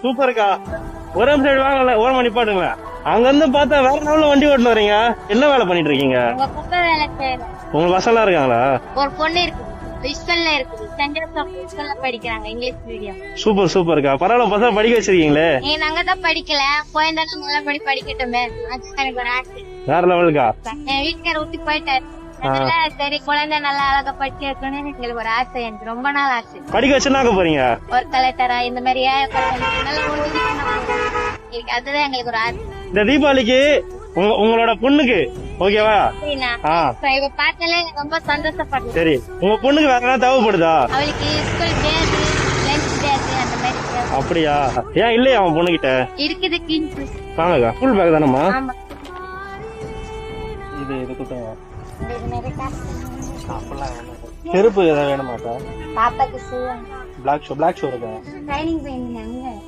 சூப்பர்க்கா. ஒரே சைடு வாங்கல, ஓரமா நிப்பாட்டுங்களா. அங்க இருந்து பார்த்தா வேற லெவல்ல வண்டி ஓட்டுன்னு வரீங்க. என்ன வேலை பண்ணிட்டு இருக்கீங்க? உங்க பசங்க இருக்காங்களா? ஒரு பொண்ணு இருக்கு, விஸ்வல்ல இருக்குது, சென்ட் ஜோசப் விஸ்வல்ல படிக்கிறாங்க, இங்கிலீஷ் மீடியம். சூப்பர் சூப்பர்க்கா. பரவாயில்ல, பசங்க படிக்க வச்சிருக்கீங்களே. நாங்க தான் படிக்கல, போயிருந்தாலும் நல்லா படி படிக்கட்டுமே, எனக்கு ஒரு ஆசை. வேற லெவலுக்கா. என் வீட்டுக்கார ஊட்டி போயிட்டாரு, அதனால சரி குழந்தை நல்லா அழகா படிக்க வைக்கணும்னு எங்களுக்கு ஒரு ஆசை, எனக்கு ரொம்ப நாள் ஆசை. படிக்க வச்சுனாக்க போறீங்க ஒரு கலெக்டரா இந்த மாதிரி நல்லா உதவி பண்ண போறோம். அதுதான் எங்களுக்கு ஒரு ஆசை. இந்த தீபாவளிக்கு உங்களோட பொண்ணுக்கு ஓகேவா? இப்ப பார்த்தாலே எனக்கு ரொம்ப சந்தோஷப்படுறேன். சரி, உங்க பொண்ணுக்கு வேற என்ன தேவைப்படுதா? அவளுக்கு ஸ்கூல் பேக், லஞ்ச் பேக் அந்த மாதிரி. அப்படியா? ஏன் இல்லையா அவன் பொண்ணுகிட்ட? இருக்குது, கிங்ஸ். வாங்கக்கா. ஃபுல் பேக் தானம்மா? ஆமா. இது குட்டுங்க. இது நிறைய காசு. செருப்பு ஏதாவது வேணுமாக்கா? பாப்பாக்கு ஷூ, பிளாக் ஷூ இருக்கா? ட்ரைனிங் போயிருந்தாங்க.